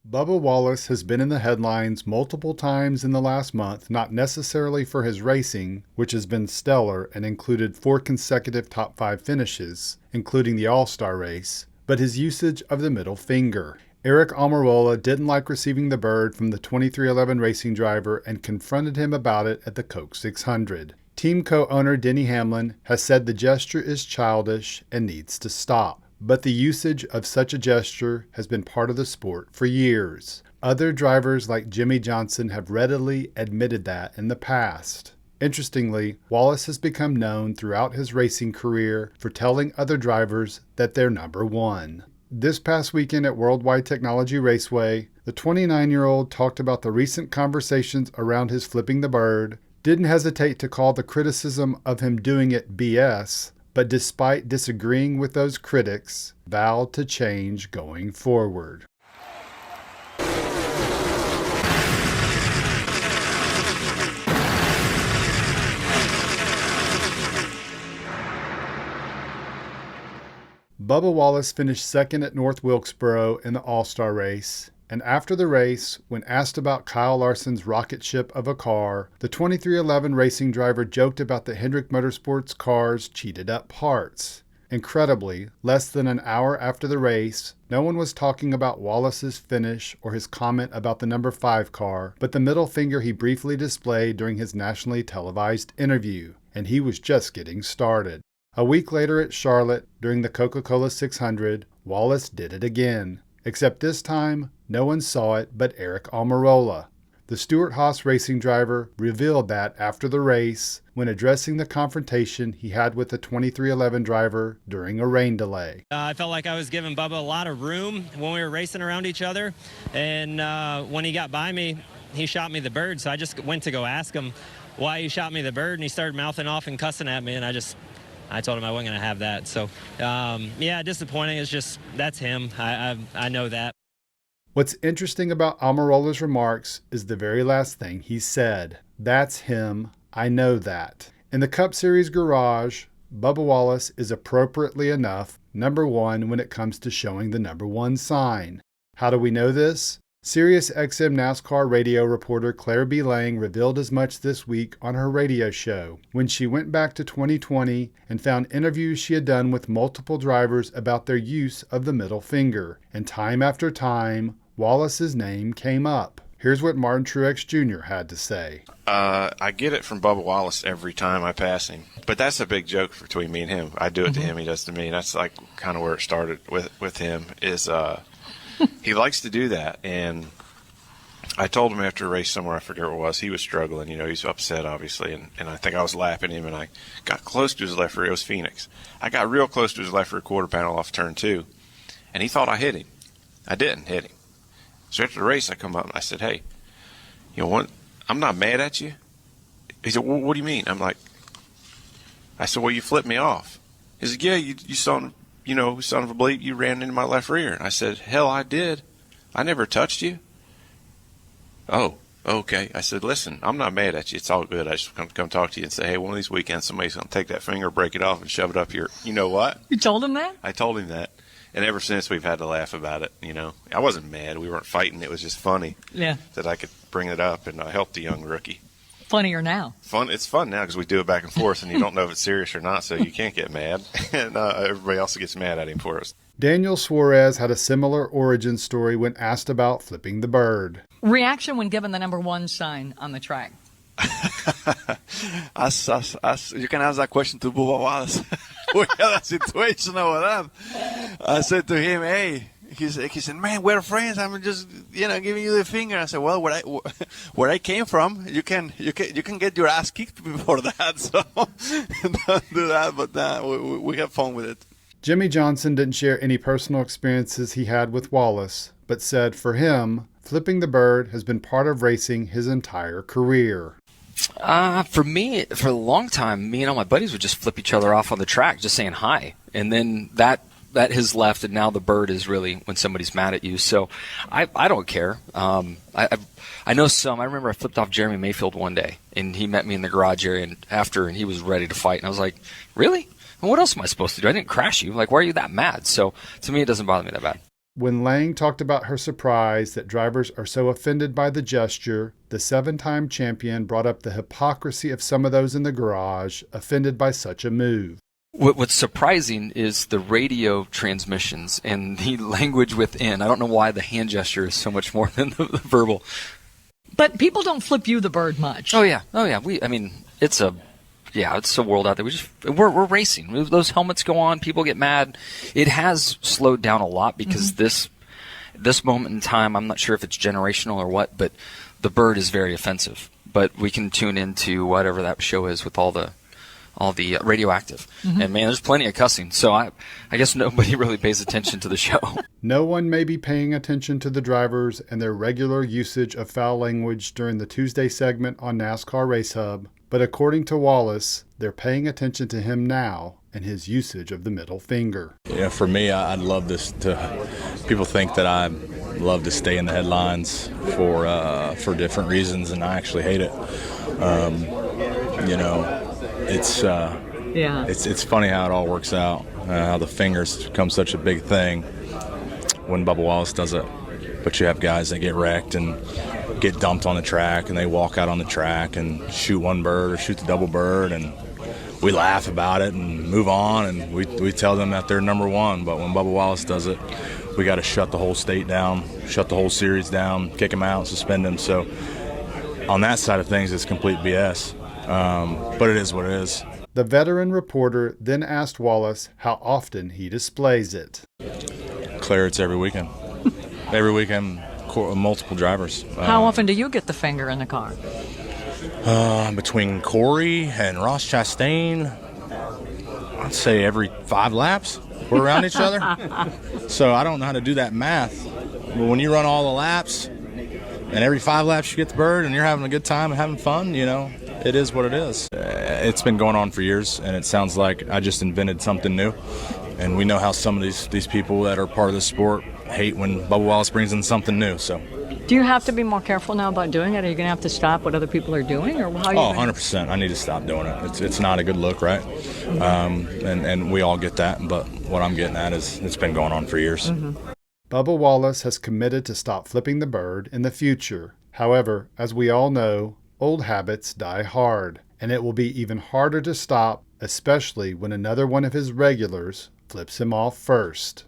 Bubba Wallace has been in the headlines multiple times in the last month, not necessarily for his racing, which has been stellar and included 4 consecutive top 5 finishes, including the All-Star race, but his usage of the middle finger. Aric Almirola didn't like receiving the bird from the 2311 racing driver and confronted him about it at the Coke 600. Team co-owner Denny Hamlin has said the gesture is childish and needs to stop. But the usage of such a gesture has been part of the sport for years. Other drivers like Jimmie Johnson have readily admitted that in the past. Interestingly, Wallace has become known throughout his racing career for telling other drivers that they're number one. This past weekend at Worldwide Technology Raceway, the 29-year-old talked about the recent conversations around his flipping the bird, didn't hesitate to call the criticism of him doing it BS, but despite disagreeing with those critics, vowed to change going forward. Bubba Wallace finished second at North Wilkesboro in the All-Star race, and after the race, when asked about Kyle Larson's rocket ship of a car, the 2311 racing driver joked about the Hendrick Motorsports car's cheated up parts. Incredibly, less than an hour after the race, no one was talking about Wallace's finish or his comment about the number 5 car, but the middle finger he briefly displayed during his nationally televised interview, and he was just getting started. A week later at Charlotte, during the Coca-Cola 600, Wallace did it again. Except this time, no one saw it but Aric Almirola. The Stewart-Haas racing driver revealed that after the race, when addressing the confrontation he had with the 2311 driver during a rain delay. I felt like I was giving Bubba a lot of room when we were racing around each other, and when he got by me, he shot me the bird, so I just went to go ask him why he shot me the bird, and he started mouthing off and cussing at me, and I told him I wasn't going to have that. So, yeah, disappointing. It's just, that's him. I know that. What's interesting about Almirola's remarks is the very last thing he said. That's him. I know that. In the Cup Series garage, Bubba Wallace is appropriately enough number 1 when it comes to showing the number 1 sign. How do we know this? SiriusXM NASCAR radio reporter Claire B. Lang revealed as much this week on her radio show when she went back to 2020 and found interviews she had done with multiple drivers about their use of the middle finger. And time after time, Wallace's name came up. Here's what Martin Truex Jr. had to say. I get it from Bubba Wallace every time I pass him. But that's a big joke between me and him. I do it to him, he does to me. That's like kind of where it started with him is he likes to do that. And I told him after a race somewhere, I forget where it was, he was struggling. You know, he's upset, obviously. And I think I was lapping him, and I got close to his left rear. It was Phoenix. I got real close to his left rear quarter panel off turn 2. And he thought I hit him. I didn't hit him. So after the race, I come up and I said, hey, you know what? I'm not mad at you. He said, well, what do you mean? I said, well, you flipped me off. He said, yeah, you son of a bleep, you ran into my left rear. And I said, hell, I did. I never touched you. Oh, okay. I said, listen, I'm not mad at you. It's all good. I just come talk to you and say, hey, one of these weekends somebody's going to take that finger, break it off, and shove it up here. You know what? You told him that? I told him that. And ever since, we've had to laugh about it, you know. I wasn't mad. We weren't fighting. It was just funny that I could bring it up and help the young rookie. Funnier now. It's fun now because we do it back and forth, and you don't know if it's serious or not, so you can't get mad. And everybody else gets mad at him for us. Daniel Suarez had a similar origin story when asked about flipping the bird. Reaction when given the number 1 sign on the track. You can ask that question to Bubba Wallace. We had a situation over that. I said to him, hey, he said, man, we're friends. I'm just, giving you the finger. I said, well, where I came from, you can get your ass kicked before that. So don't do that. But we have fun with it. Jimmie Johnson didn't share any personal experiences he had with Wallace, but said for him, flipping the bird has been part of racing his entire career. For me, for a long time, me and all my buddies would just flip each other off on the track, just saying hi. And then that has left, and now the bird is really when somebody's mad at you. So I don't care. I know some. I remember I flipped off Jeremy Mayfield one day, and he met me in the garage area and he was ready to fight. And I was like, really? Well, what else am I supposed to do? I didn't crash you. Like, why are you that mad? So to me, it doesn't bother me that bad. When Lang talked about her surprise that drivers are so offended by the gesture, the 7-time champion brought up the hypocrisy of some of those in the garage offended by such a move. What's surprising is the radio transmissions and the language within. I don't know why the hand gesture is so much more than the verbal. But people don't flip you the bird much. Oh yeah. It's a world out there. We're racing. Those helmets go on. People get mad. It has slowed down a lot because this moment in time, I'm not sure if it's generational or what, but the bird is very offensive. But we can tune into whatever that show is with all the radioactive. And man, there's plenty of cussing. So I guess nobody really pays attention to the show. No one may be paying attention to the drivers and their regular usage of foul language during the Tuesday segment on NASCAR Race Hub, but according to Wallace, they're paying attention to him now and his usage of the middle finger. Yeah, for me, I'd love this people think that I love to stay in the headlines for different reasons, and I actually hate it. It's funny how it all works out, how the fingers become such a big thing when Bubba Wallace does it. But you have guys that get wrecked and get dumped on the track, and they walk out on the track and shoot one bird or shoot the double bird, and we laugh about it and move on, and we tell them that they're number one. But when Bubba Wallace does it, we got to shut the whole state down, shut the whole series down, kick him out, suspend him. So on that side of things, it's complete BS. But it is what it is. The veteran reporter then asked Wallace how often he displays it. Clarence every weekend. Every weekend, multiple drivers. How often do you get the finger in the car? Between Corey and Ross Chastain, I'd say every 5 laps we're around each other. So I don't know how to do that math. But when you run all the laps, and every 5 laps you get the bird, and you're having a good time and having fun, it is what it is. It's been going on for years, and it sounds like I just invented something new. And we know how some of these people that are part of the sport hate when Bubba Wallace brings in something new. So, do you have to be more careful now about doing it? Are you going to have to stop what other people are doing, or how? 100%. I need to stop doing it. It's not a good look, right? And we all get that. But what I'm getting at is it's been going on for years. Bubba Wallace has committed to stop flipping the bird in the future. However, as we all know, old habits die hard, and it will be even harder to stop, especially when another one of his regulars flips him off first.